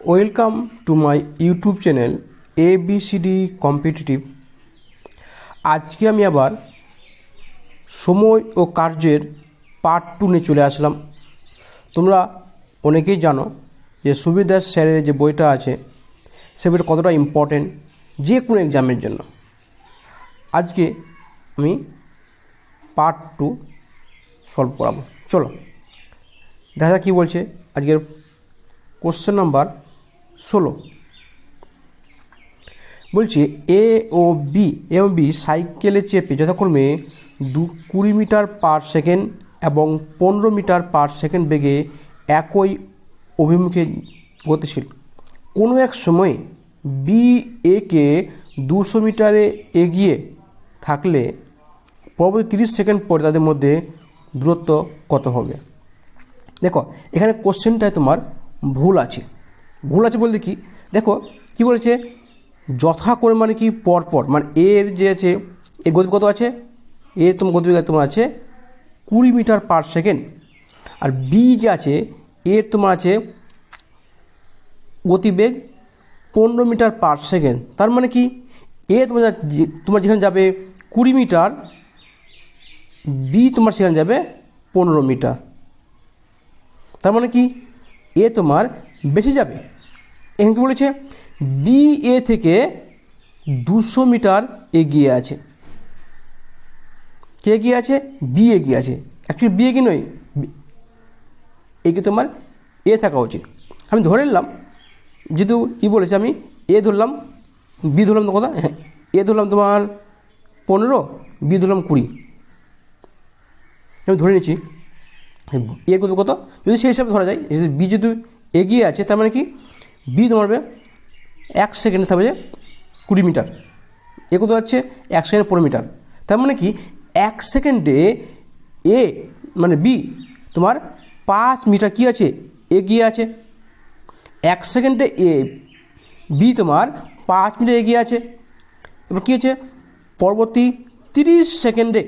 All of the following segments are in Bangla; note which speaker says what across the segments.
Speaker 1: Welcome to my YouTube channel ABCD competitive. আজকে আমি আবার সময় ও কার্যের পার্ট 2 নিয়ে চলে আসলাম। তোমরা অনেকেই জানো যে সুবীর দাস স্যারের যে বইটা আছে সে বইটা কতটা ইম্পর্টেন্ট যে কোনো এক্সামের জন্য। আজকে আমি পার্ট 2 সলভ করাবো। চলো দেখা যাক কী বলছে। আজকের কোশ্চেন নাম্বার 16 বলছে এ ও বি সাইকেলে চেপে যথাক্রমে 20 মিটার পার সেকেন্ড এবং 15 মিটার পার সেকেন্ড বেগে একই অভিমুখে গতিশীল। কোনো এক সময়ে বি একে 200 মিটারে এগিয়ে থাকলে পরবর্তী 30 সেকেন্ড পরে তাদের মধ্যে দূরত্ব কত হবে? দেখো এখানে কোশ্চেনটায় তোমার ভুল আছে বলতে কি, দেখো কি বলেছে, যথাক্রমে মানে কি পরপর, মানে এর যে আছে এর গতি কত আছে, এর তোমার গতিবেগ তোমার আছে 20 মিটার পার সেকেন্ড, আর বি যে আছে এর তোমার আছে গতিবেগ 15 মিটার পার সেকেন্ড। তার মানে কি এ তোমার যেখানে যাবে 20 মিটার, বি তোমার সেখানে যাবে 15 মিটার। তার মানে কি এ তোমার বেশি যাবে। এখানে কি বলেছে, বি এ থেকে 200 মিটার এগিয়ে আছে। কে এগিয়ে আছে? বি এগিয়ে আছে। অ্যাকচুয়ালি বি এগিয়ে নয়, এগিয়ে তোমার এ থাকা উচিত। আমি ধরে নিলাম, যেহেতু ই বলেছে আমি এ ধরলাম, বি ধরলাম তো কথা, হ্যাঁ এ ধরলাম তোমার 15, বি ধরলাম 20। আমি ধরে নিচ্ছি এ করবে কত, যদি সেই হিসাবে ধরা যায় বি যেহেতু এগিয়ে আছে, তার মানে কি বি তোমার 1 সেকেন্ডে থাকবে 20 মিটার, এ কত যাচ্ছে 1 সেকেন্ডে 15 মিটার। তার মানে কি 1 সেকেন্ডে এ মানে বি তোমার 5 মিটার কি আছে এগিয়ে আছে। 1 সেকেন্ডে এ বি তোমার 5 মিটার এগিয়ে আছে। এবার কী হচ্ছে, পরবর্তী 30 সেকেন্ডে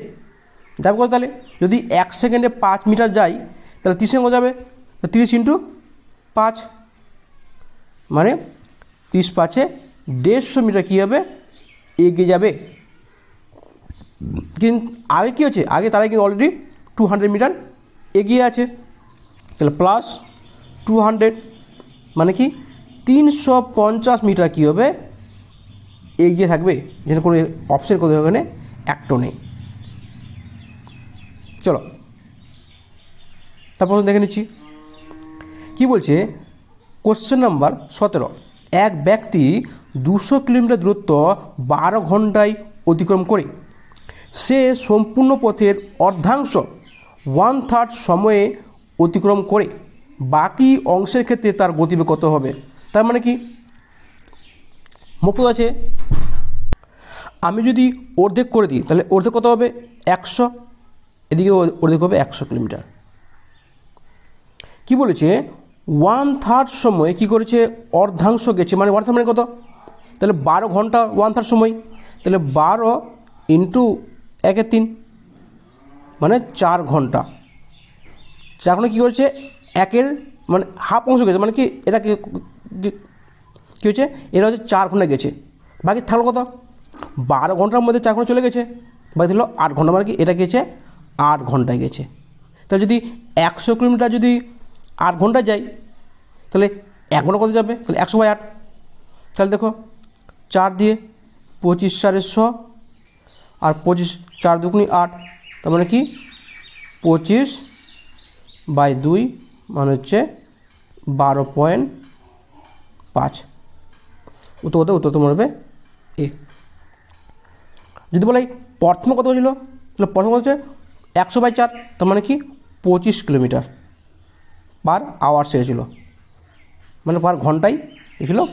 Speaker 1: যাবে কত? তাহলে যদি 1 সেকেন্ডে 5 মিটার যাই তাহলে 30 সেকেন্ড যাবে, 30 × 5 মানে 30 × 5 150 মিটার কী হবে এগিয়ে যাবে। কিন্তু আগে কী হচ্ছে, আগে তারা কিন্তু অলরেডি 200 মিটার এগিয়ে আছে। তাহলে প্লাস 200 মানে কি 350 মিটার কী হবে এগিয়ে থাকবে, যেখানে কোনো অপশন কোথাও ওখানে একটাও নেই। চলো তারপর দেখে নিচ্ছি কি বলছে। কোশ্চেন নাম্বার 17, এক ব্যক্তি 200 কিলোমিটার দূরত্ব 12 ঘন্টায় অতিক্রম করে সে সম্পূর্ণ পথের অর্ধাংশ 1/3 সময়ে অতিক্রম করে বাকি অংশের ক্ষেত্রে তার গতিবেগ কত হবে? তার মানে কি মুক্ত আছে, আমি যদি অর্ধেক করে দিই তাহলে অর্ধেক কত হবে 100, এদিকে অর্ধেক হবে 100 কিলোমিটার। কি বলেছে 1/3 সময় কি করেছে অর্ধাংশ গেছে, মানে অর্থাৎ মানে কত, তাহলে 12 ঘন্টা 1/3 সময়, তাহলে 12 × 1/3 মানে 4 ঘন্টা। 4 ঘন্টা কী করেছে একের মানে হাফ অংশ গেছে, মানে কি এটা কী হচ্ছে, এটা হচ্ছে 4 ঘন্টা গেছে, বাকি থাকলো কত 12 ঘন্টার মধ্যে 4 ঘন্টা চলে গেছে, বাকি থাকলো 8 ঘন্টা, মানে কি এটা গেছে 8 ঘন্টায় গেছে। তাহলে যদি 100 কিলোমিটার যদি 8 ঘন্টায় যাই তাহলে 1 ঘন্টা কত যাবে, তাহলে 100/8। তাহলে দেখো 4 দিয়ে 25 × 4 = 100, আর 25 4 × 2 = 8, তার মানে কি 25/2 মানে হচ্ছে 12.5। উত্তর তোমার হবে এ। যদি বলে প্রথম কত ছিল, তাহলে প্রথম হচ্ছে 100/4, তার মানে কি 25 কিলোমিটার পার আওয়ার্স এসেছিলো, মানে পার ঘন্টায় এসেছিলো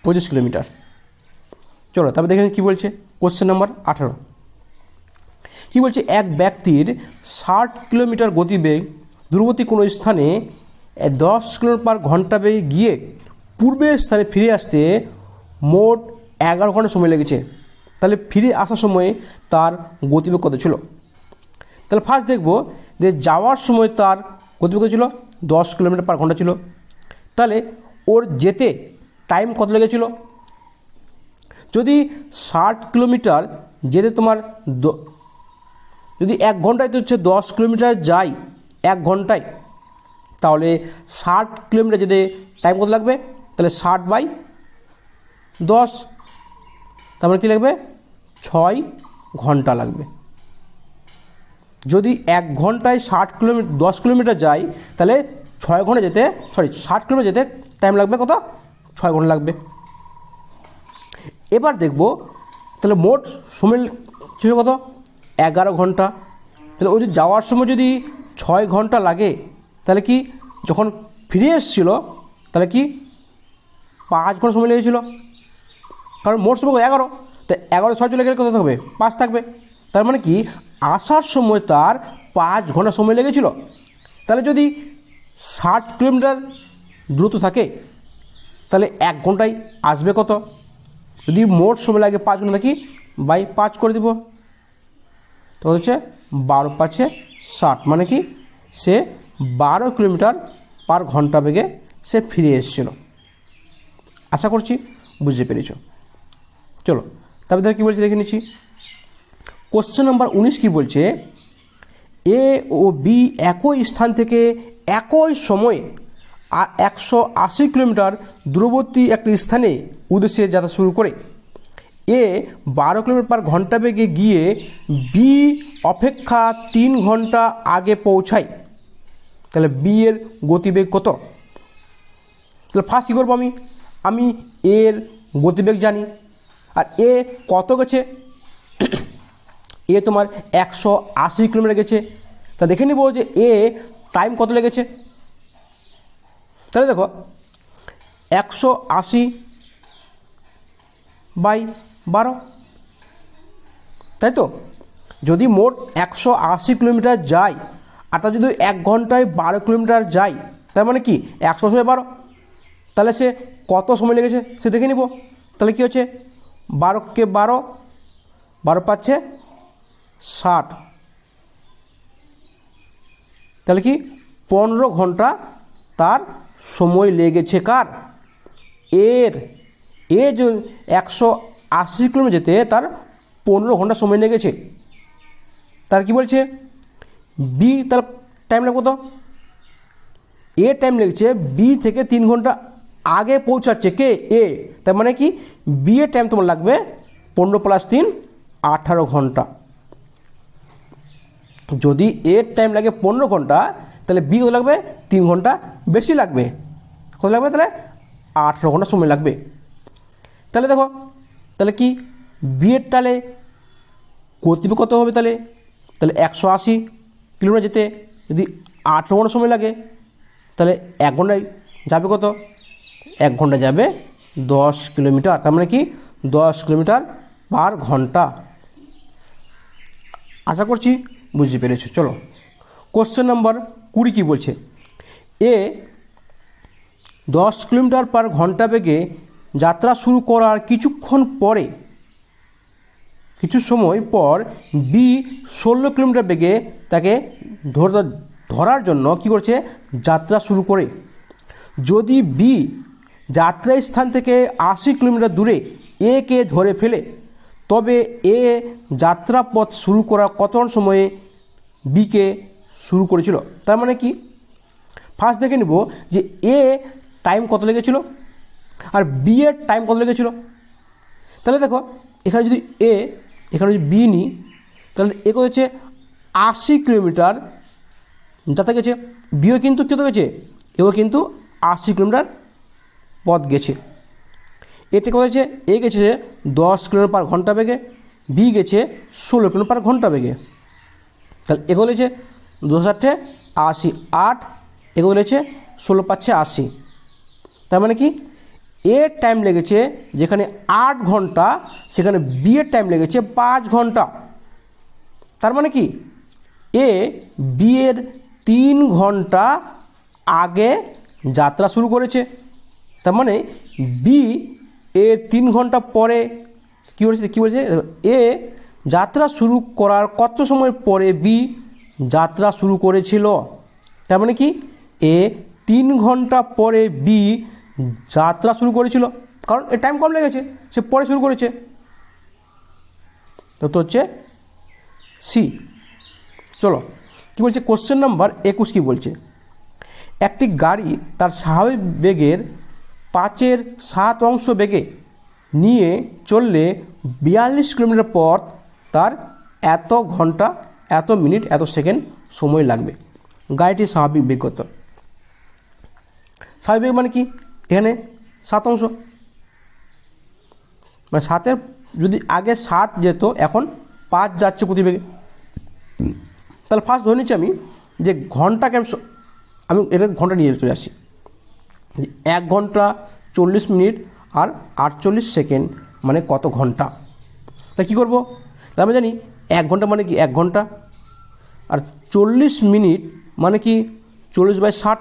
Speaker 1: 25 কিলোমিটার। চলো তারপর দেখে কী বলছে কোশ্চেন নাম্বার 18। কী বলছে, এক ব্যক্তির 60 কিলোমিটার গতিবেগ দূরবর্তী কোনো স্থানে 10 কিলোমিটার ঘন্টা বেগে গিয়ে পূর্বের স্থানে ফিরে আসতে মোট 11 ঘন্টা সময় লেগেছে। তাহলে ফিরে আসার সময় তার গতিবেগ কত ছিল? তাহলে ফার্স্ট দেখব যে যাওয়ার সময় তার গতিবেগ ছিল 10 কিলোমিটার পার ঘন্টা ছিল। তাহলে ওর যেতে টাইম কত লেগেছিল? যদি 60 কিলোমিটার যেতে তোমার যদি 1 ঘন্টায় তো হচ্ছে 10 কিলোমিটার যাই 1 ঘন্টায়, তাহলে 60 কিলোমিটার যেতে টাইম কত লাগবে? তাহলে 60/10, তার মানে কী লাগবে? 6 ঘন্টা লাগবে। যদি 1 ঘন্টায় 10 কিলোমিটার যাই, তাহলে 6 ঘন্টা যেতে 60 কিলোমিটার যেতে টাইম লাগবে কত? 6 ঘন্টা লাগবে। এবার দেখব তাহলে মোট সময় ছিল কত? 11 ঘন্টা। তাহলে ওই যে যাওয়ার সময় যদি 6 ঘন্টা লাগে, তাহলে কি যখন ফিরে এসেছিল তাহলে কি 5 ঘন্টা সময় লেগেছিল, কারণ মোট সময় 11। তো 11 6 চলে গেলে কত থাকবে? 5 থাকবে। তার মানে কি আসার সময় তার 5 ঘন্টা সময় লেগেছিল। তাহলে যদি 60 কিলোমিটার দূরত্ব থাকে, তাহলে 1 ঘন্টায় আসবে কত? যদি মোট সময় লাগে 5 ঘন্টা, কি 5 করে দিব, তো হচ্ছে 12×5 = 60, মানে কি সে 12 কিলোমিটার পার ঘন্টা বেগে সে ফিরে এসেছিল। আশা করছি বুঝতে পেরেছ। চলো তারপরে দেখো কী বলছে, দেখে নিচ্ছি। কোশ্চেন নাম্বার 19 কী বলছে? এ ও বি একই স্থান থেকে একই সময়ে 180 কিলোমিটার দূরবর্তী একটি স্থানে উদ্দেশ্যে যাত্রা শুরু করে এ 12 কিলোমিটার পার ঘন্টা বেগে গিয়ে বি অপেক্ষা 3 ঘন্টা আগে পৌঁছায়, তাহলে বি এর গতিবেগ কত? তাহলে ফার্স্ট কী করবো? আমি এর গতিবেগ জানি, আর এ কত গেছে? এ তোমার 180 কিলোমিটার গেছে। তা দেখে নিব যে এ টাইম কত লেগেছে। তাহলে দেখো 180/12, তাই তো? যদি মোট 180 কিলোমিটার যায়, আর তা যদি 1 ঘন্টায় 12 কিলোমিটার যায়, তার মানে কি 180/12, তাহলে সে কত সময় লেগেছে সে দেখে নিব। তাহলে কী হচ্ছে 12 × 12, 12×5 = 60, তাহলে কি 15 ঘন্টা তার সময় লেগেছে। কার? এর। এ যে 180 কিলোমিটার যেতে তার 15 ঘন্টা সময় লেগেছে। তার কি বলছে? বি তার টাইম লাগবে কত? এ টাইম লেগেছে বি থেকে 3 ঘন্টা আগে পৌঁছাচ্ছে কে? এ। তার মানে কি বি এর টাইম তোমার লাগবে 15 + 3 = 18 ঘন্টা। যদি এর টাইম লাগে 15 ঘন্টা, তাহলে বি কত লাগবে? 3 ঘন্টা বেশি লাগবে। কত লাগবে? তাহলে 18 ঘন্টা সময় লাগবে। তাহলে দেখো তাহলে কি বি এর তাহলে গতিবেগ কত হবে? তাহলে 180 কিলোমিটার যেতে যদি 18 ঘন্টা সময় লাগে, তাহলে 1 ঘন্টায় যাবে কত? 1 ঘন্টা যাবে 10 কিলোমিটার, তার মানে কি 10 কিলোমিটার পার ঘন্টা। আশা করছি বুঝতে পেরেছো। চলো কোশ্চেন নাম্বার 20 কী বলছে? এ 10 কিলোমিটার পার ঘন্টা বেগে যাত্রা শুরু করার কিছু সময় পর বি 16 কিলোমিটার বেগে তাকে ধরার জন্য কী করছে? যাত্রা শুরু করে। যদি বি যাত্রা স্থান থেকে 80 কিলোমিটার দূরে এ কে ধরে ফেলে, তবে এ যাত্রা পথ শুরু করার কতক্ষণ সময়ে বিকে শুরু করেছিল? তার মানে কি ফার্স্ট দেখে নেব যে এ টাইম কত লেগেছিল আর বি এর টাইম কত লেগেছিল। তাহলে দেখো এখানে যদি এ, এখানে যদি বি নিই, তাহলে এ কত হচ্ছে 80 কিলোমিটার যাতে গেছে। বিও কিন্তু কত গেছে? এও কিন্তু 80 কিলোমিটার পথ গেছে। এতে কত হয়েছে? এ গেছে 10 কিলোমিটার পার ঘন্টা বেগে, বি গেছে 16 কিলোমিটার পার ঘন্টা বেগে। তাহলে এগুলো হয়েছে 2 × 80, 8, এগুলো হয়েছে 16×5 = 80। তার মানে কি এর টাইম লেগেছে যেখানে 8 ঘন্টা, সেখানে বি এর টাইম লেগেছে 5 ঘন্টা। তার মানে কি এ বি এর 3 ঘন্টা আগে যাত্রা শুরু করেছে। তার মানে বি এর 3 ঘন্টা পরে কী বলেছে? এ যাত্রা শুরু করার কত সময় পরে বি যাত্রা শুরু করেছিল। তার মানে কি এ 3 ঘন্টা পরে বি যাত্রা শুরু করেছিল, কারণ এর টাইম কম লেগেছে, সে পরে শুরু করেছে। তো হচ্ছে সি। চলো কী বলছে, কোশ্চেন নাম্বার 21 কী বলছে, একটি গাড়ি তার স্বাভাবিক বেগের 5/7 বেগে নিয়ে চললে 42 কিলোমিটার পথ তার এত ঘন্টা, এত মিনিট, এত সেকেন্ড সময় লাগবে। গাড়িটির স্বাভাবিক বেগ কত? স্বাভাবিক বেগ মানে কি, এখানে 7 মানে 7-এর যদি আগে 7 যেত, এখন 5 যাচ্ছে গতিবেগে। তাহলে ফার্স্ট ধরে নিচ্ছি আমি যে ঘন্টাকে আমি এটা ঘন্টা নিয়ে চলে আসি, 1 ঘন্টা 40 মিনিট আর 48 সেকেন্ড মানে কত ঘন্টা। তা কী করবো, তাহলে আমরা জানি 1 ঘন্টা মানে কি 1 ঘন্টা, আর 40 মিনিট মানে কি 40/60,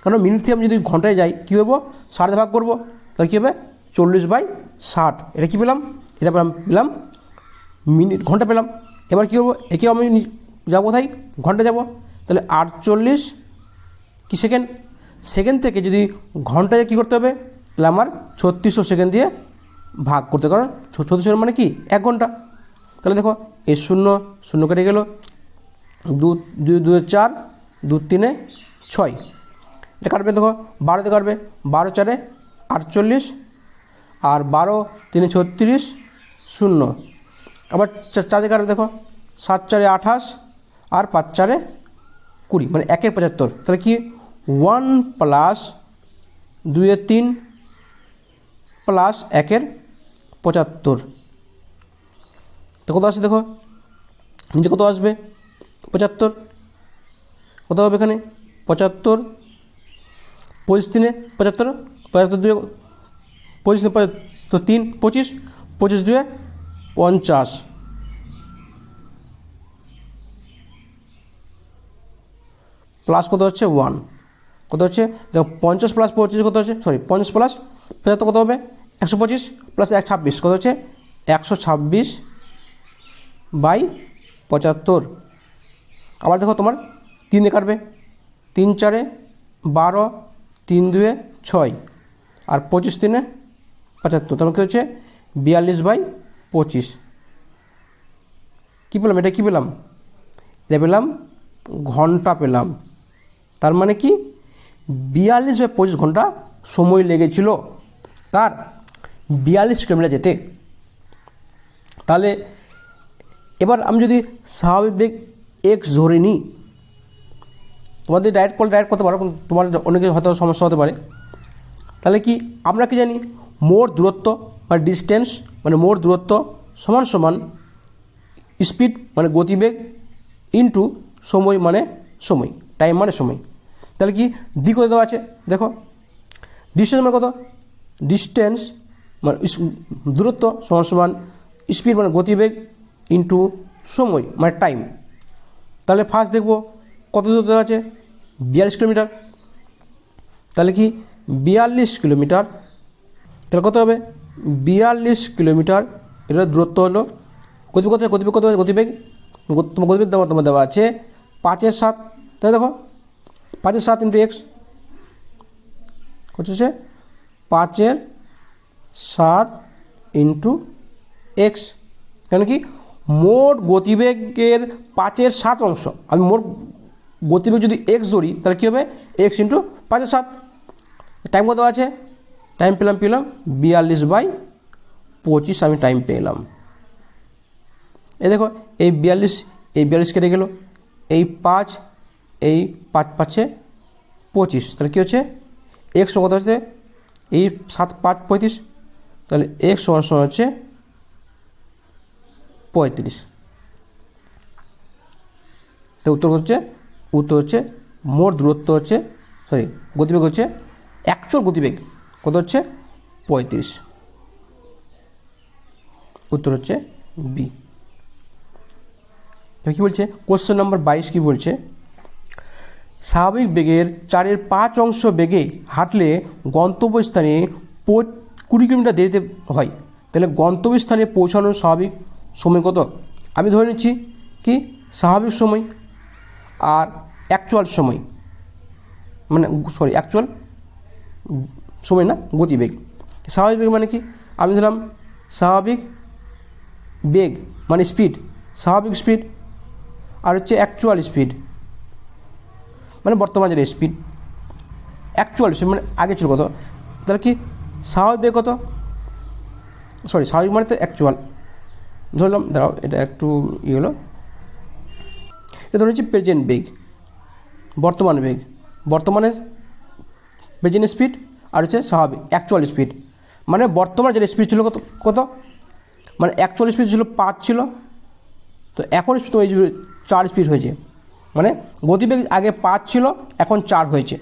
Speaker 1: কারণ মিনিট থেকে আমি যদি ঘন্টায় যাই কী করবো, 60 ভাগ করবো, তাহলে কী হবে 40/60। এটা কী পেলাম, এটা পেলাম মিনিট, ঘন্টা পেলাম। এবার কী করবো, একে আমি যাবো কোথায়, ঘন্টা যাব, তাহলে 48 কি সেকেন্ড, সেকেন্ড থেকে যদি ঘন্টায় কী করতে হবে, তাহলে আমার 3600 সেকেন্ড দিয়ে ভাগ করতে, কারণ 3600 মানে কি 1 ঘন্টা। তাহলে দেখো এই 0 0 কেটে গেল, 2 2 4, 2 3 6, এটা কাটবে, দেখো 12তে কাটবে, 12 4 48, আর 12 3 36, 0, আবার 4 কাটবে, দেখো 7 4 28, আর 5 4 20, মানে 1 75। তাহলে কি 1 + 2 3 প্লাস 1 75, তো কত আসছে দেখো, নিচে কত আসবে 75, কত হবে এখানে 75, 25 3 75, 75 2 25 তো 3 25, 25 2 50, প্লাস কত হচ্ছে 1, কত হচ্ছে দেখো 50 + 25 কত হচ্ছে, সরি 50 + 75 কত হবে 125, প্লাস 126 কত হচ্ছে 126/75। আবার দেখো তোমার 3 দিয়ে কাটবে, 3 4 12, 3 2 6, আর 25 3 75, তোমার কী হচ্ছে 42/25। কী পেলাম, এটা কী পেলাম, এটা পেলাম ঘন্টা পেলাম। তার মানে কি 42/25 ঘন্টা সময় লেগেছিল কার, 42 কিলোমিটার যেতে। তাহলে এবার আমি যদি স্বাভাবিক বেগ x ধরে নিই, তোমাদের ডাইরেক্ট করতে পারো, তোমার অনেকের হয়তো সমস্যা হতে পারে। তাহলে কি আমরা কি জানি, মোট দূরত্ব বা ডিস্টেন্স মানে মোট দূরত্ব সমান সমান স্পিড মানে গতিবেগ ইন্টু সময় মানে সময়, টাইম মানে সময়। তাহলে কি দিক কত দেওয়া আছে, দেখো ডিস্টেন্স মানে কত, ডিস্টেন্স মানে দূরত্ব সমান সমান স্পিড মানে গতিবেগ ইন্টু সময় মানে টাইম। তাহলে ফার্স্ট দেখব কত দূরত্ব দেওয়া আছে 42 কিলোমিটার, তাহলে কি 42 কিলোমিটার, তাহলে কত হবে 42 কিলোমিটার, এটা দূরত্ব হলো। গতিবেগ কত, গতিবেগ কত, গতিবেগ তোমার গতিবেগ তোমার দেওয়া আছে 5/7, তাই দেখো 5/7 × x কত হচ্ছে 5/7 × x, কেন কি মোট গতিবেগের 5/7 অংশ, আমি মোট গতিবেগ যদি x ধরি তাহলে কী হবে x × 5/7। টাইম কত আছে, টাইম পেলাম 42/25 আমি টাইম পেলাম। এই দেখো এই 42 কেটে গেল, এই 5 এই 5 5 25, তাহলে কী হচ্ছে x কত হচ্ছে এই 7 5 35, তাহলে x সমান হচ্ছে 35। তো উত্তর হচ্ছে মোট দূরত্ব হচ্ছে, সরি গতিবেগ হচ্ছে অ্যাকচুয়াল গতিবেগ কত হচ্ছে 35, উত্তর হচ্ছে বি। তো কী বলছে কোশ্চেন নাম্বার 22 কী বলছে, স্বাভাবিক বেগের 4/5 অংশ বেগে হাঁটলে গন্তব্যস্থানে 20 কিলোমিটার দেরিতে হয়, তাহলে গন্তব্যস্থানে পৌঁছানোর স্বাভাবিক সময় কত। আমি ধরে নিচ্ছি কি স্বাভাবিক সময় আর অ্যাকচুয়াল সময়, মানে সরি অ্যাকচুয়াল সময় না, গতিবেগ। স্বাভাবিক বেগ মানে কি, আমি ধরলাম স্বাভাবিক বেগ মানে স্পিড, স্বাভাবিক স্পিড, আর হচ্ছে অ্যাকচুয়াল স্পিড মানে বর্তমান যেটা স্পিড। অ্যাকচুয়াল স্পিড মানে আগে ছিল কত, তাহলে কি স্বাভাবিক বেগ কত, সরি স্বাভাবিক মানে তো অ্যাকচুয়াল, ধরলাম দাঁড়াও এটা একটু হলো, এটা ধরে হচ্ছে প্রেজেন্ট বেগ, বর্তমান বেগ, বর্তমানে প্রেজেন্ট স্পিড, আর হচ্ছে স্বাভাবিক অ্যাকচুয়াল স্পিড মানে বর্তমান যেটা স্পিড ছিল কত কত, মানে অ্যাকচুয়াল স্পিড ছিল 5 ছিল, তো এখন স্পিড তো 4 স্পিড হয়েছে, মানে গতিবেগ আগে 5 ছিল এখন 4 হয়েছে।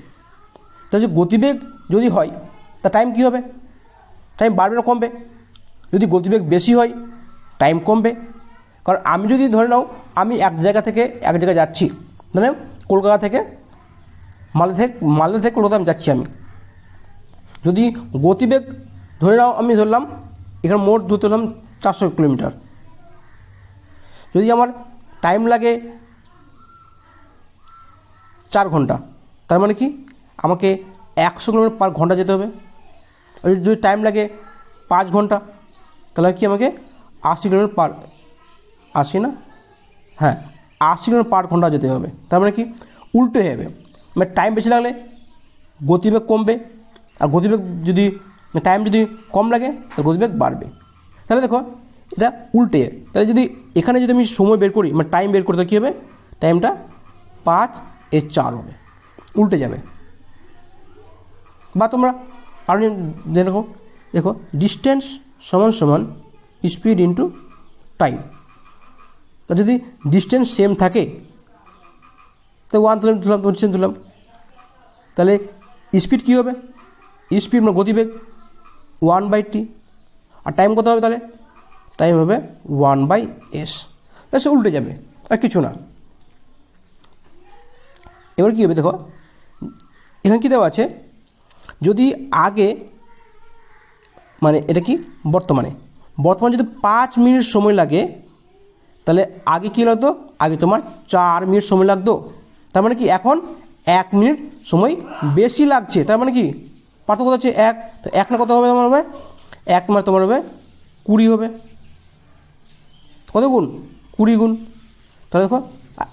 Speaker 1: তাহলে গতিবেগ যদি হয় তা টাইম কী হবে, টাইম বাড়বে না কমবে? যদি গতিবেগ বেশি হয় টাইম কমবে, কারণ আমি যদি ধরে নাও আমি এক জায়গা থেকে এক জায়গায় যাচ্ছি, মানে কলকাতা থেকে মালদা থেকে কলকাতা আমি যাচ্ছি, আমি যদি গতিবেগ ধরে নাও আমি ধরলাম এখানে মোট দূরত্ব ধরলাম 400 কিলোমিটার, যদি আমার টাইম লাগে 4 ঘন্টা, তার মানে কি আমাকে 100 কিলোমিটার পার ঘন্টা যেতে হবে। আর যদি টাইম লাগে 5 ঘন্টা, তাহলে কি আমাকে 80 কিলোমিটার পার 80 না হ্যাঁ 80 কিলোমিটার পার ঘন্টা যেতে হবে। তার মানে কি উল্টো হয়ে যাবে, মানে টাইম বেশি লাগলে গতিবেগ কমবে, আর গতিবেগ যদি টাইম যদি কম লাগে তাহলে গতিবেগ বাড়বে। তাহলে দেখো এটা উল্টে, তাহলে যদি এখানে যদি আমি সময় বের করি মানে টাইম বের করতে কী হবে, টাইমটা 5/4 হবে, উল্টে যাবে। বা তোমরা আরও দেখো দেখো ডিস্টেন্স সমান সমান স্পিড ইন্টু টাইম, তা যদি ডিস্টেন্স সেম থাকে তো 1 তুললাম ডিস্টেন্স তুললাম, তাহলে স্পিড কী হবে, স্পিড মানে গতিবেগ 1/t, আর টাইম কত হবে, তাহলে টাইম হবে 1/s, তাহলে সে উল্টে যাবে আর কিছু না। এবার কী হবে দেখো এখানে কী দেওয়া আছে, যদি আগে মানে এটা কি বর্তমানে যদি 5 মিনিট সময় লাগে, তাহলে আগে কী লাগতো, আগে তোমার 4 মিনিট সময় লাগতো, তার মানে কি এখন 1 মিনিট সময় বেশি লাগছে, তার মানে কি পার্থক্য হচ্ছে 1, তো 1 না কত হবে তোমার হবে 1 মানে তোমার হবে 20 হবে, কত গুণ 20 গুণ। তাহলে দেখো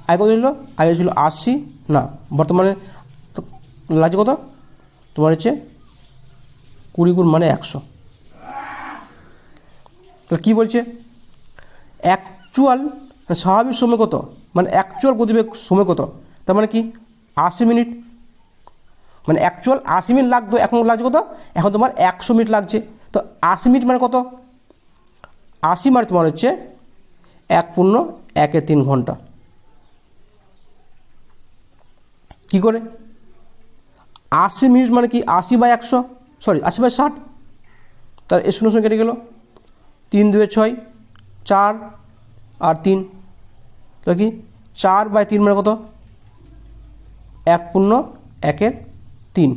Speaker 1: আগে কত ছিল, আগে ছিল 80, না বর্তমানে লাগছে কত তোমার হচ্ছে 20 গুণ মানে 100। তাহলে কী বলছে অ্যাকচুয়াল স্বাভাবিক সময় কত, মানে অ্যাকচুয়াল গতিবেগ সময় কত, তার মানে কি 80 মিনিট, মানে অ্যাকচুয়াল 80 মিনিট লাগতো, এখন লাগছে কত, এখন তোমার 100 মিনিট লাগছে। তো 80 মিনিট মানে কত, 80 মানে তোমার হচ্ছে 1.1 ঘন্টা। কি করে 80 মিনিট মানে কি 80/100, সরি 80/60, তার এর শূন্য কেটে গেল, 3 2 6, 4 আর 3, তাহলে কি 4/3 মানে কত 1.1/3,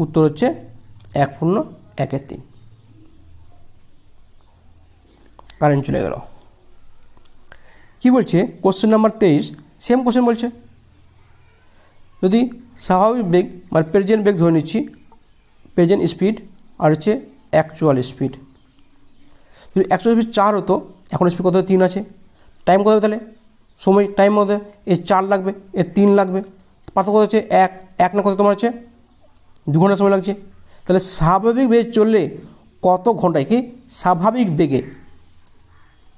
Speaker 1: উত্তর হচ্ছে 1.1/3। কারেন্ট চলে গেল। কি বলছে কোশ্চেন নাম্বার 23, সেম কোশ্চেন বলছে যদি স্বাভাবিক বেগ মানে প্রেজেন্ট বেগ ধরে নিচ্ছি, প্রেজেন্ট স্পিড আর হচ্ছে অ্যাকচুয়াল স্পিড, যদি অ্যাকচুয়াল স্পিড 4 হতো, এখন স্পিড কত 3 আছে, টাইম কত হবে তাহলে সময় টাইম মধ্যে এর 4 লাগবে এর 3 লাগবে, পার্থক্য হচ্ছে 1 না কত তোমার হচ্ছে 2 ঘন্টা সময় লাগছে। তাহলে স্বাভাবিক বেগে চললে কত ঘন্টায়, কি স্বাভাবিক বেগে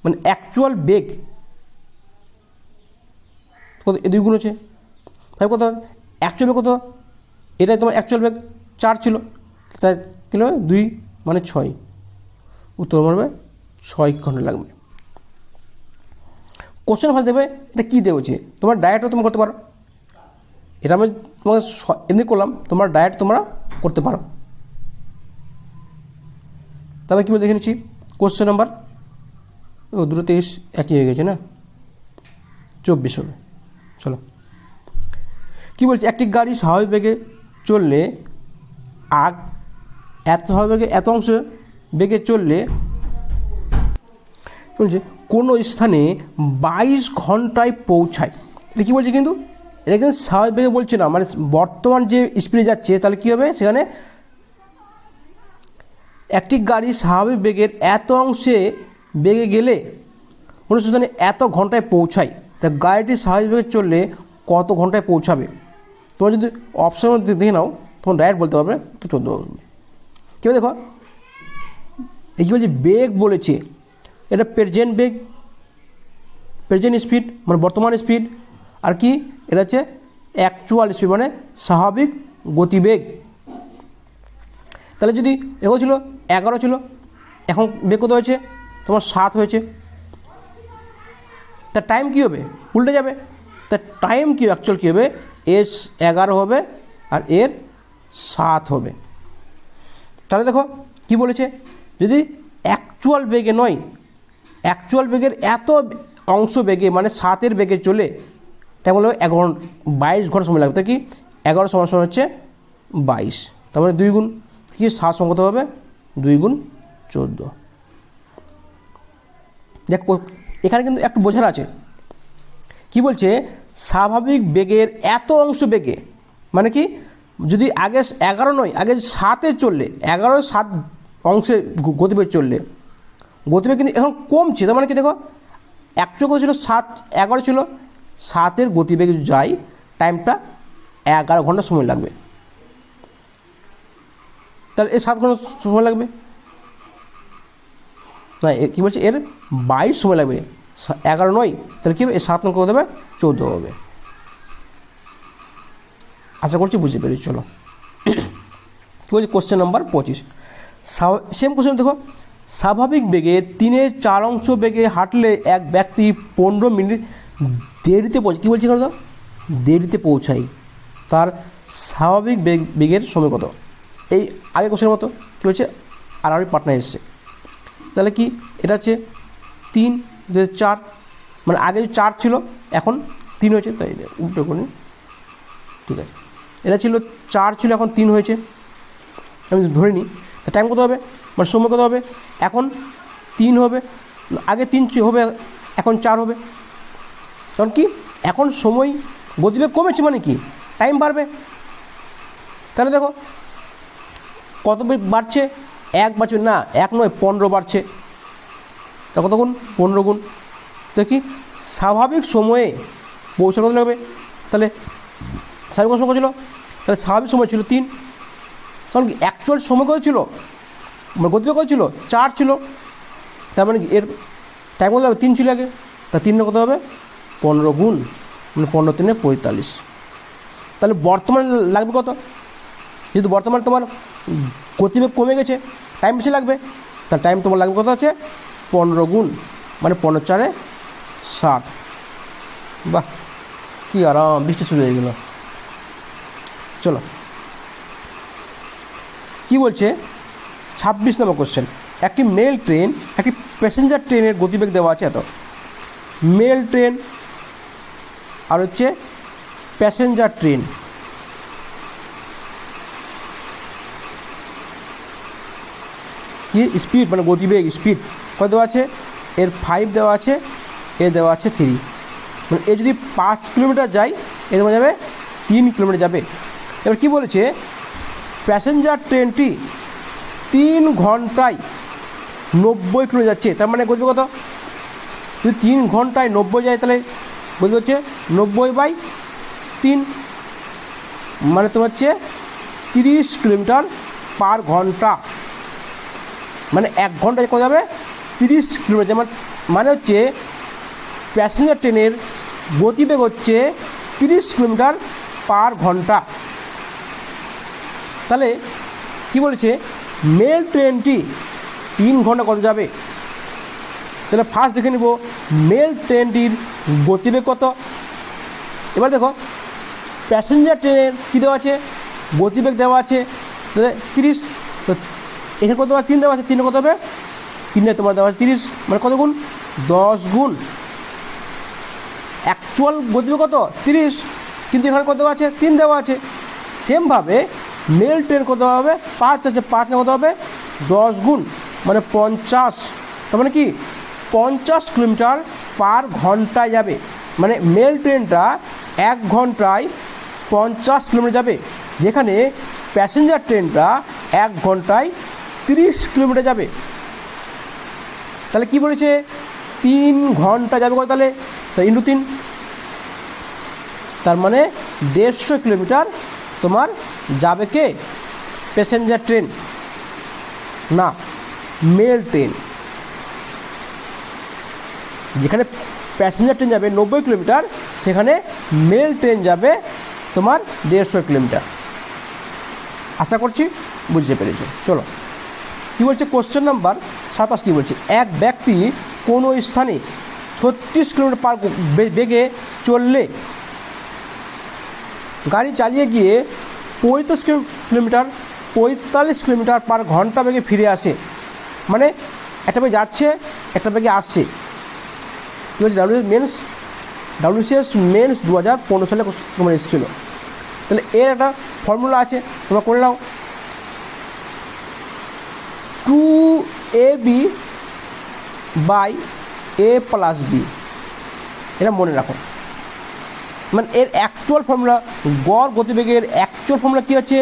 Speaker 1: মানে অ্যাকচুয়াল বেগ কত, এ 2 গুণ হচ্ছে, তাই কত অ্যাকচুয়াল বেগ কত, এটাই তোমার অ্যাকচুয়াল বেগ 4 ছিল, তাই কী হবে 2 মানে 6, উত্তর মারবে 6 ঘন্টা লাগবে। কোশ্চেন ভালো দেবে এটা কী দেওয়াছে, তোমার ডায়েটও তুমি করতে পারো, এটা আমি তোমাকে এমনি করলাম, তোমার ডায়েট তোমরা করতে পারো। তবে কী বলে দেখে নিচ্ছি কোশ্চেন নাম্বার 23 একই হয়ে গেছে না, 24 হবে। চলো কী বলছে, একটি গাড়ি স্বাভাবিক বেগে চললে এত স্বাভাবিক বেগে এত অংশ বেগে চললে কোনো স্থানে 22 ঘন্টায় পৌঁছায়, এটা কী বলছে কিন্তু এটা কিন্তু স্বাভাবিক বেগে বলছে না, মানে বর্তমান যে স্পিডে যাচ্ছে তাহলে কী হবে, সেখানে একটি গাড়ি স্বাভাবিক বেগের এত অংশে বেগে গেলে কোনো স্থানে এত ঘন্টায় পৌঁছায়। তা গাড়িটি স্বাভাবিক বেগে চললে কত ঘন্টায় পৌঁছাবে? তোমরা যদি অপশন দেখে নাও তখন ডাইরেক্ট বলতে পারবে তো 14 হবে। কী দেখো এই কী বলছে, বেগ বলেছে, এটা প্রেজেন্ট বেগ, প্রেজেন্ট স্পিড মানে বর্তমান স্পিড, আর কি এটা হচ্ছে অ্যাকচুয়াল স্পিড মানে স্বাভাবিক গতিবেগ। তাহলে যদি এগো ছিল 11 ছিল, এখন বেগ কত হয়েছে তোমার 7 হয়েছে, তার টাইম কী হবে, উল্টে যাবে। তার টাইম কি অ্যাকচুয়াল কী হবে, এর 11 হবে আর এর 7 হবে। তাহলে দেখো কি বলেছে, যদি অ্যাকচুয়াল বেগে নয়, অ্যাকচুয়াল বেগের এত অংশ বেগে মানে 7-এর বেগে চলে, তাই বলে 22 ঘন্টা সময় লাগবে। তাই কি 11 সমান হচ্ছে 22, তার মানে 2 গুণ কি 7 সমান কত হবে, 2 গুণ 14। দেখো এখানে কিন্তু একটু বোঝার আছে, কি বলছে স্বাভাবিক বেগের এত অংশ বেগে মানে কি, যদি আগে 11 নয় আগে 7-এ চললে, 11-7 অংশে গতিবেগ চললে, গতিবেগ কিন্তু এখন কমছে। তার মানে কি দেখো অ্যাকচুয়াল কত ছিল 11 ছিল, 7-এর গতিবেগ যাই টাইমটা 11 ঘন্টা সময় লাগবে। তাহলে এর 7 ঘন্টা সময় লাগবে না, কী বলছে এর 22 সময় লাগবে, 11 নয়, তাহলে কী হবে এর 7 কত হবে 14 হবে। আশা করছি বুঝতে পেরেছি। চলো কী বলছে কোশ্চেন নাম্বার 25, সেম কোশ্চেন দেখো, স্বাভাবিক বেগে 3/4 অংশ বেগে হাঁটলে এক ব্যক্তি 15 মিনিট দেরিতে পৌঁছায়। কী বলছি কথা, দেরিতে পৌঁছায়, তার স্বাভাবিক বেগের সময় কত? এই আগে কোশ্চেনের মতো কী বলছে আর পার্টনার এসছে, তাহলে কি এটা হচ্ছে 3 4 মানে আগে যে 4 ছিল এখন 3 হয়েছে, তাই উল্টো করি, ঠিক আছে। এটা ছিল 4 ছিল এখন 3 হয়েছে, আমি ধরে নিই। তা টাইম কত হবে মানে সময় কত হবে, এখন 3 হবে, আগে 3 হবে এখন 4 হবে। কারণ কি এখন সময় গতিবেগ কমেছে মানে কি টাইম বাড়বে। তাহলে দেখো কত বাড়ছে, 1 বাড়ছে না, 1 নয় 15 বাড়ছে, তা কত গুণ 15 গুণ। দেখি স্বাভাবিক সময়ে পৌঁছা কত লাগবে, তাহলে স্বাভাবিক সময় কত ছিল, তাহলে স্বাভাবিক সময় ছিল 3, কারণ কি অ্যাকচুয়াল সময় কত ছিল মানে গতিবেগ কত ছিল 4 ছিল, তার মানে কি এর টাইম কত হবে 3 ছিল আগে, তা 3 কত হবে 15 গুণ মানে 15 3 45। তাহলে বর্তমানে লাগবে কত, যেহেতু বর্তমানে তোমার গতিবেগ কমে গেছে টাইম বেশি লাগবে, তার টাইম তোমার লাগবে কত আছে 15 গুণ মানে 15 4 60। বাহ কি আরাম, বৃষ্টি শুরু হয়ে গেল। চলো কি বলছে 26 নম্বর কোশ্চেন, একটি মেল ট্রেন একটি প্যাসেঞ্জার ট্রেনের গতিবেগ দেওয়া আছে এত। মেল ট্রেন আর হচ্ছে প্যাসেঞ্জার ট্রেন, কি স্পিড মানে গতিবেগ স্পিড কত দেওয়া আছে, এর 5 দেওয়া আছে, এর দেওয়া আছে 3, মানে এ যদি 5 কিলোমিটার যায় এর মধ্যে যাবে 3 কিলোমিটার যাবে। এবার কি বলেছে প্যাসেঞ্জার ট্রেনটি 3 ঘন্টায় 90 কিলোমিটার যাচ্ছে, তার মানে গতিবেগ কত, যদি 3 ঘন্টায় 90 যায় তাহলে গতিবেগ হচ্ছে 90/3 মানে তোমার হচ্ছে 30 কিলোমিটার পার ঘন্টা, মানে 1 ঘন্টায় কত যাবে 30 কিলোমিটার, যেমন মানে হচ্ছে প্যাসেঞ্জার ট্রেনের গতিবেগ হচ্ছে 30 কিলোমিটার পার ঘন্টা। তাহলে কি বলেছে মেল ট্রেনটি 3 ঘন্টা কত যাবে, তাহলে ফার্স্ট দেখে নিব মেল ট্রেনটির গতিবেগ কত। এবার দেখো প্যাসেঞ্জার ট্রেনের কী দেওয়া আছে গতিবেগ দেওয়া আছে তাহলে 30, তো এখানে কত দেওয়া 3 দেওয়া আছে, 3 কত হবে 3 তোমার দেওয়া আছে 30 মানে কত গুণ 10 গুণ, অ্যাকচুয়াল গতিবেগ কত 30 কিন্তু এখানে কত দেওয়া আছে 3 দেওয়া আছে। সেমভাবে মেল ট্রেন কত হবে 5 আছে, 5 কত হবে 10 গুণ মানে 50, তার মানে কি 50 কিলোমিটার পার ঘন্টায় যাবে, মানে মেল ট্রেনটা 1 ঘন্টায় 50 কিলোমিটার যাবে, যেখানে প্যাসেঞ্জার ট্রেনটা 1 ঘন্টায় 30 কিলোমিটার যাবে। তাহলে কি বলেছে 3 ঘন্টা যাবে কত, তাহলে ইন্টু 3, তার মানে 150 কিলোমিটার তোমার যাবে কে, প্যাসেঞ্জার ট্রেন না মেল ট্রেন। যেখানে প্যাসেঞ্জার ট্রেন যাবে 90 কিলোমিটার, সেখানে মেল ট্রেন যাবে তোমার 150 কিলোমিটার। আশা করছি বুঝতে পেরেছো। চলো কি বলছে কোশ্চেন নাম্বার 27 কি বলছে, এক ব্যক্তি কোনো স্থানে 36 কিলোমিটার পার বেগে চললে গাড়ি চালিয়ে গিয়ে 45 কিলোমিটার পার ঘন্টা বেগে ফিরে আসে। মানে একটা বেগে যাচ্ছে, একটা বেগে আসছে। কী বলছে WCS মেন্স 2015 সালে তোমার এসেছিল। তাহলে এর একটা ফর্মুলা আছে, তোমরা করে নাও। 2AB by A plus B, এটা মনে রাখো। মানে এর অ্যাকচুয়াল ফর্মুলা, গড় গতিবেগের অ্যাকচুয়াল ফর্মুলা কী হচ্ছে,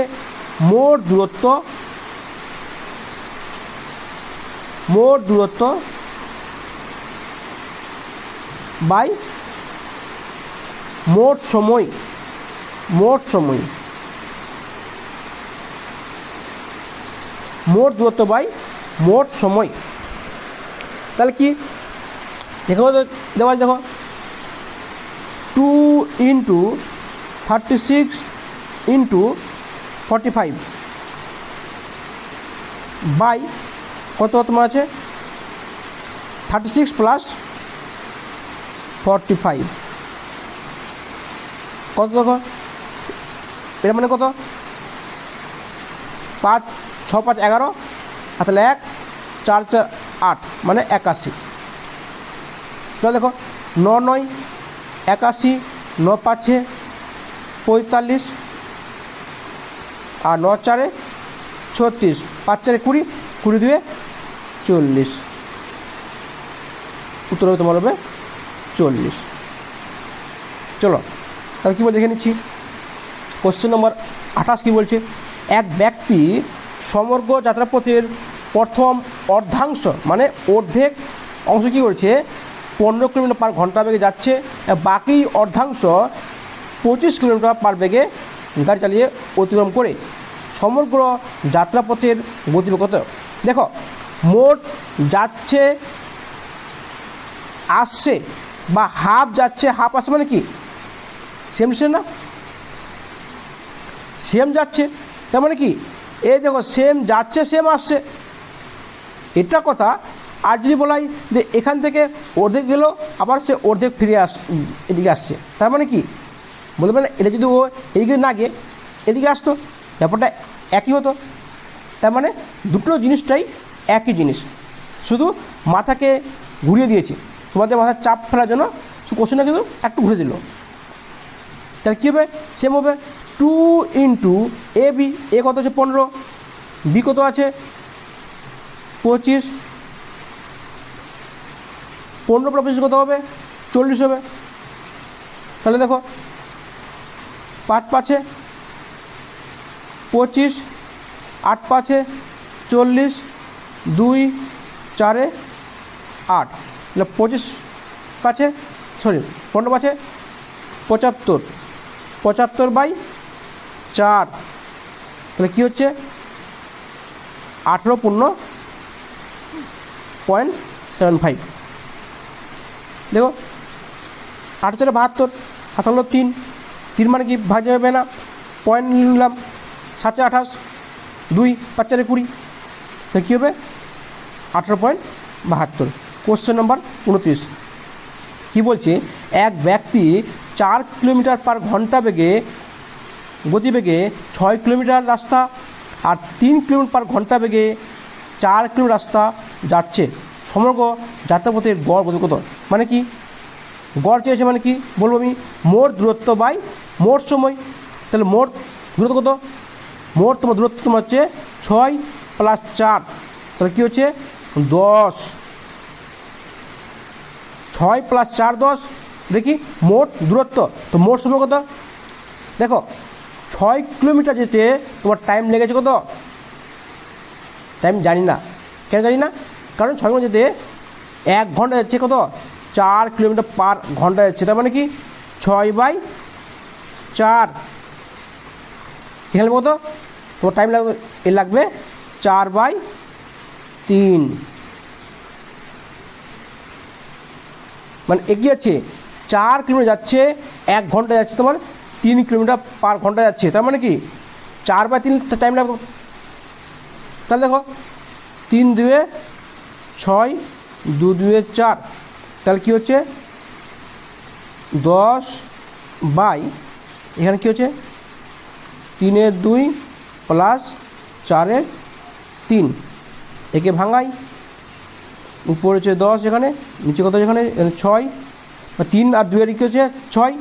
Speaker 1: মোট দূরত্ব বাই মোট সময়, মোট দূরত্ব বাই মোট সময়। তাহলে কি দেখো, দেওয়া দেখো 2 × 36 × 45 বাই কত তোমার আছে 36 + 45 কত, দেখো এটা মানে কত, 5 6 5 11, আর তাহলে 1 4 4 8 মানে 81। চলো দেখো 9 9 81, 9 5 45, আর 9 4 36, 5 4 20, 20 2 40। উত্তর হবে তোমার হবে 40। চলো তাহলে কী বলে দেখে নিচ্ছি। কোশ্চেন নম্বর 28 কী বলছে, এক ব্যক্তি সমগ্র যাত্রাপথের প্রথম অর্ধাংশ মানে অর্ধেক অংশ কী করছে 15 কিলোমিটার পার ঘন্টা বেগে যাচ্ছে, বাকি অর্ধাংশ 25 কিলোমিটার পার বেগে গাড়ি চালিয়ে অতিক্রম করে সমগ্র যাত্রাপথের গতিবেগ কত। দেখো মোট যাচ্ছে আসছে বা হাফ যাচ্ছে হাফ আসছে মানে কি সেম না, সেম যাচ্ছে, তার মানে কি এই দেখো সেম যাচ্ছে সেম আসছে, এটা কথা। আর যদি বলাই যে এখান থেকে অর্ধেক গেল আবার সে অর্ধেক ফিরে এদিকে আসছে, তার মানে কি বলতে পারেন এটা যদি ও এদিকে না গিয়ে এদিকে আসতো ব্যাপারটা একই হতো। তার মানে দুটো জিনিসটাই একই জিনিস, শুধু মাথাকে ঘুরিয়ে দিয়েছি তোমাদের মাথার চাপ ফেলার জন্য, কোশ্চেনটা কিন্তু একটু ঘুরে দিল। তাহলে কী হবে, সেম হবে 2 × AB, এ কত আছে 15, বি কত আছে 25, 15 + 25 কত হবে 40 হবে। তাহলে দেখো 5 5 25, 8 5 40, 2 4 8, তাহলে 25 5 সরি 15 5 75, 75/4, তাহলে কী হচ্ছে 18.75। দেখো 8 4 72, হাত হলো 3, 3 মানে কি ভাগ যাবে না, পয়েন্ট নিলাম 7 4 28, 2 5 4 20, তাহলে কী হবে 18.72। কোশ্চেন নম্বর 29 কী বলছে, এক ব্যক্তি 4 কিলোমিটার পার ঘন্টা গতিবেগে 6 কিলোমিটার রাস্তা আর 3 কিলোমিটার পার ঘন্টা বেগে 4 কিলোমিটার রাস্তা যাচ্ছে, সমগ্র যাত্রাপথের গড় গতি কত। মানে কি গড় চেয়েছে, মানে কি বলবো আমি, মোট দূরত্ব বাই মোট সময়। তাহলে মোট দূরত্ব কত, মোট তোমার দূরত্ব তোমার হচ্ছে 6 + 4, তাহলে কী হচ্ছে 10, 6 + 4 10, দেখি মোট দূরত্ব, তো মোট সময় কত? দেখো 6 কিলোমিটার যেতে তোমার টাইম লেগেছে কত? টাইম জানি না, কেন জানি না? কারণ 6 কিলোমিটার যেতে 1 ঘন্টা যাচ্ছে কত? 4 কিলোমিটার পার ঘন্টা যাচ্ছে, তার মানে কি 6/4। এখানে কত তোমার টাইম লাগবে? লাগবে 4/3, মানে এগিয়ে যাচ্ছে 4 কিলোমিটার যাচ্ছে 1 ঘন্টা যাচ্ছে তোমার 3 কিলোমিটার পার ঘন্টা যাচ্ছে, তার মানে কি 4/3 টাইম লাগবে। তাহলে দেখো 3 2 6, 2 2 4, তাহলে কী হচ্ছে 10 বাই এখানে কী হচ্ছে 3 2 প্লাস 4 3, একে ভাঙাই, উপরে হচ্ছে 10, এখানে নিচে কত? এখানে 6, 3 আর 2 কী হচ্ছে 6,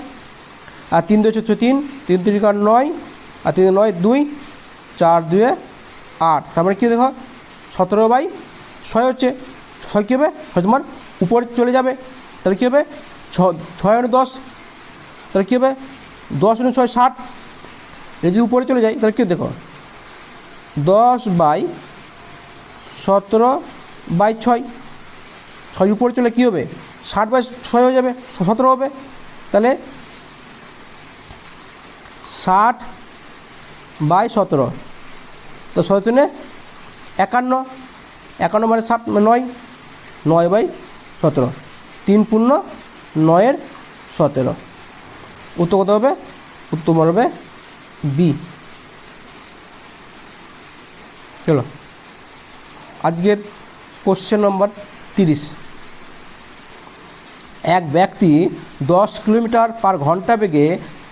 Speaker 1: আর 3 2 হচ্ছে 3, 3 3 9, আর 3 9 2, 4 2 8, তার মানে কী দেখো 17/6 হচ্ছে। 6 কী হবে? তোমার উপরে চলে যাবে, তাহলে কী হবে 6 10, তাহলে কী হবে 10 × 6 60, যদি উপরে চলে যায় তাহলে কী দেখো 10/17/6, 6 উপরে চলে কী হবে 60/6 হয়ে যাবে, 17 হবে। তাহলে 60/17, তো 17 51, 51 মানে 7 9, 9/17, 3 পূর্ণ 9 17, উত্তর কত হবে? উত্তর হবে বি। চলো আজকের কোশ্চেন নম্বর 30। এক ব্যক্তি 10 কিলোমিটার পার ঘন্টা বেগে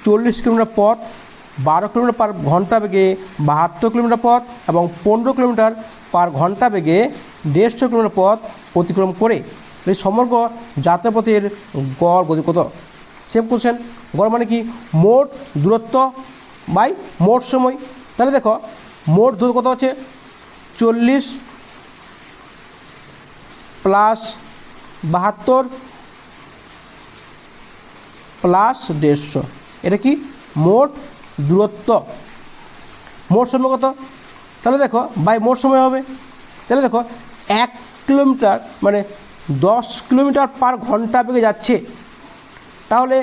Speaker 1: 40 কিলোমিটার পথ, 12 কিলোমিটার পার ঘন্টা বেগে 72 কিলোমিটার পথ এবং 15 কিলোমিটার পার ঘন্টা বেগে 150 কিলোমিটার পথ অতিক্রম করে এই সমগ্র যাত্রাপথের গড় গতি কত? Same question. গড় মানে কি? মোট দূরত্ব বাই মোট সময়। তাহলে দেখো মোট দূরত্ব কত হচ্ছে 40 প্লাস 72 প্লাস 150, এটা কি মোট দূরত্ব। মোট সময় কত? তাহলে দেখো বাই মোট সময় হবে। তাহলে দেখো 1 কিলোমিটার মানে 10 কিলোমিটার পার ঘন্টা বেগে যাচ্ছে, তাহলে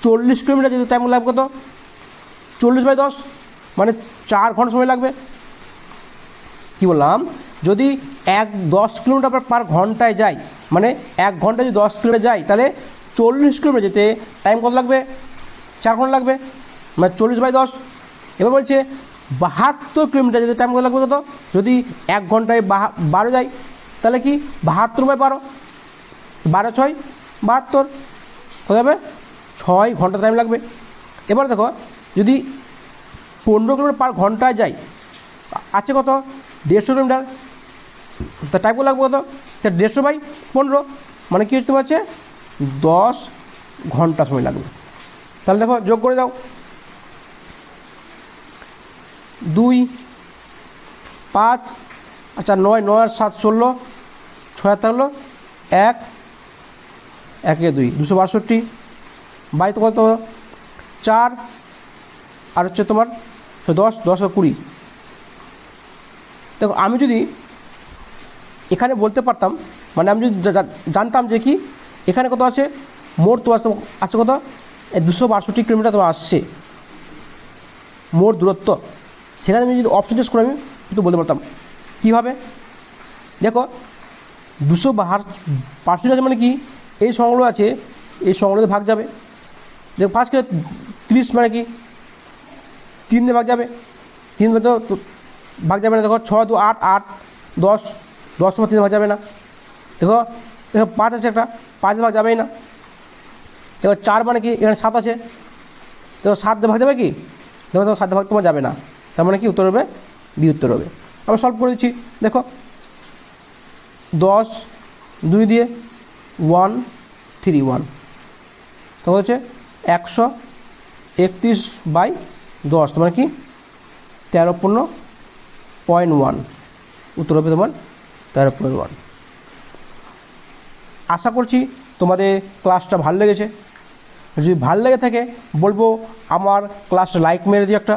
Speaker 1: 40 কিলোমিটার যেতে টাইম লাগবে কত? 40/10 মানে 4 ঘন্টা সময় লাগবে। কি বললাম? যদি 10 কিলোমিটার পার ঘন্টায় যায়, মানে 1 ঘন্টায় যদি 10 কিলোমিটার যায়, তাহলে 40 কিলোমিটার যেতে টাইম কত লাগবে? 4 ঘন্টা লাগবে, মানে 40/10। এবার বলছে 72 কিলোমিটার যেতে টাইম কত লাগবে কত? যদি 1 ঘন্টায় 12 যায়, তাহলে কি 72/12, 12 6 72, কত হবে? 6 ঘন্টা টাইম লাগবে। এবার দেখো যদি 15 কিলোমিটার পার ঘন্টায় যায়, আছে কত? 150 কিলোমিটার, তা টাইম কত লাগবে কত? 150/15, মানে কী হচ্ছে? পারছে 10 ঘন্টা সময় লাগবে। তাহলে দেখো যোগ করে দাও, 2 5, আচ্ছা 9 9 আর 7 16, 6 হলো 1 1 2 262, বাই তো কত? 4 আর হচ্ছে তোমার 10 10 আর 20। দেখো আমি যদি এখানে বলতে পারতাম, মানে আমি যদি জানতাম যে কি এখানে কত আছে মোট, তো আছে কত? 262 কিলোমিটার তোমার আসছে মোট দূরত্ব। সেখানে আমি যদি অপশন টেস্ট করে আমি কিন্তু বলতে পারতাম। কীভাবে? দেখো 262 আছে মানে কি, এই সংখ্যাগুলো আছে, এই সংখ্যাগুলোতে ভাগ যাবে। দেখো 5 কে 30 মানে কি 3 দিয়ে ভাগ যাবে, 3 তো ভাগ যাবে না। দেখো 6 2 8 8 10 10 সময় 3 ভাগ যাবে না। দেখো দেখো 5 আছে একটা, 5 ভাগ যাবেই না। দেখো 4 মানে কি, এখানে 7 আছে, দেখো 7 দিয়ে ভাগ যাবে কি? দেখো 7 দিয়ে ভাগ তোমার যাবে না, তার মানে কি উত্তর হবে বি উত্তর হবে। আমরা সলভ করে দিচ্ছি। দেখো 10 2 দিয়ে 131, তো হচ্ছে 131/10, তোমার কি 13.1, উত্তর হবে তোমার 13.1। আশা করছি তোমাদের ক্লাসটা ভালো লেগেছে। যদি ভালো লেগে থাকে বলবো আমার ক্লাসটা লাইক মেরে দিও একটা,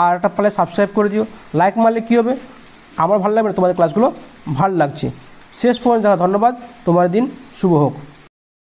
Speaker 1: আর একটা পারলে সাবস্ক্রাইব করে দিও। লাইক মারলে কী হবে, আমার ভালো লাগবে, তোমাদের ক্লাসগুলো ভালো লাগছে। শেষ পর্যন্ত ধন্যবাদ, তোমার দিন শুভ হোক।